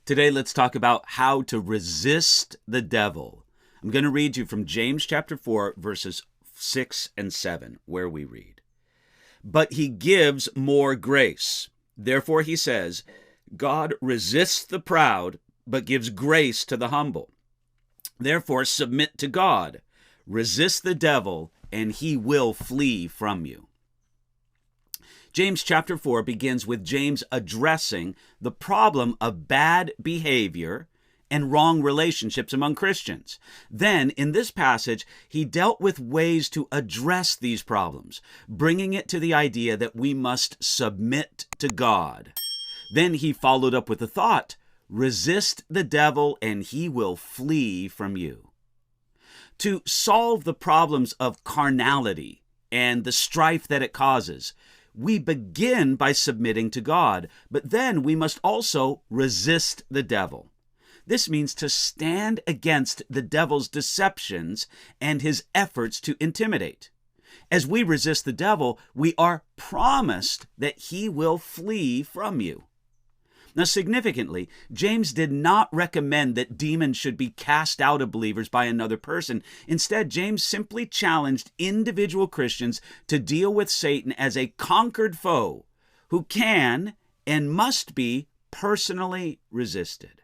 Today, let's talk about how to resist the devil. I'm going to read you from James chapter 4, verses 6 and 7, where we read, "But he gives more grace. Therefore, he says, God resists the proud, but gives grace to the humble. Therefore, submit to God. Resist the devil, and he will flee from you." James chapter 4 begins with James addressing the problem of bad behavior and wrong relationships among Christians. Then, in this passage, he dealt with ways to address these problems, bringing it to the idea that we must submit to God. Then he followed up with the thought, resist the devil and he will flee from you. To solve the problems of carnality and the strife that it causes, we begin by submitting to God, but then we must also resist the devil. This means to stand against the devil's deceptions and his efforts to intimidate. As we resist the devil, we are promised that he will flee from you. Now, significantly, James did not recommend that demons should be cast out of believers by another person. Instead, James simply challenged individual Christians to deal with Satan as a conquered foe who can and must be personally resisted.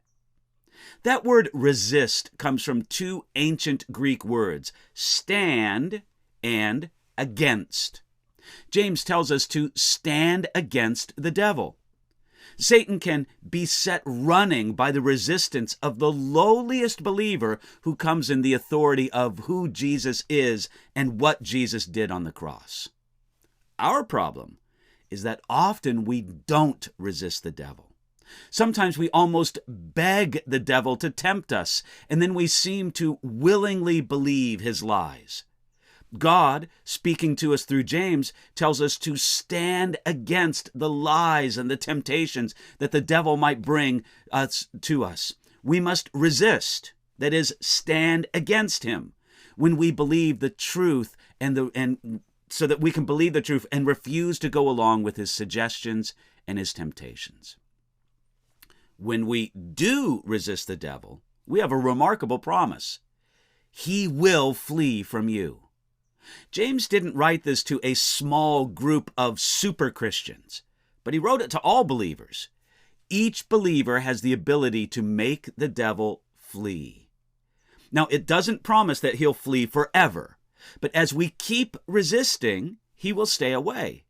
That word resist comes from two ancient Greek words, stand and against. James tells us to stand against the devil. Satan can be set running by the resistance of the lowliest believer who comes in the authority of who Jesus is and what Jesus did on the cross. Our problem is that often we don't resist the devil. Sometimes we almost beg the devil to tempt us, and then we seem to willingly believe his lies. God, speaking to us through James, tells us to stand against the lies and the temptations that the devil might bring to us. We must resist, that is, stand against him when we believe the truth and so that we can believe the truth and refuse to go along with his suggestions and his temptations. When we do resist the devil, we have a remarkable promise. He will flee from you. James didn't write this to a small group of super Christians, but he wrote it to all believers. Each believer has the ability to make the devil flee. Now, it doesn't promise that he'll flee forever, but as we keep resisting, he will stay away.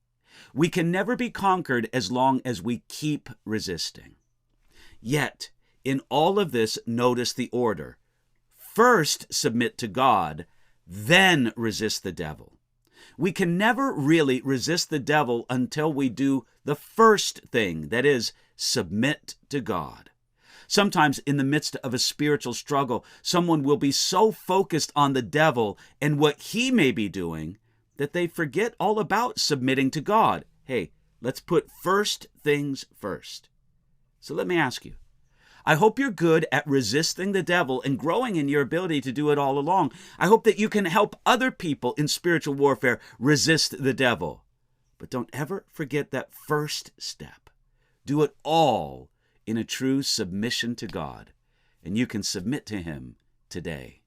We can never be conquered as long as we keep resisting. Yet, in all of this, notice the order. First, submit to God, then resist the devil. We can never really resist the devil until we do the first thing, that is, submit to God. Sometimes in the midst of a spiritual struggle, someone will be so focused on the devil and what he may be doing that they forget all about submitting to God. Hey, let's put first things first. So let me ask you, I hope you're good at resisting the devil and growing in your ability to do it all along. I hope that you can help other people in spiritual warfare resist the devil. But don't ever forget that first step. Do it all in a true submission to God, and you can submit to him today.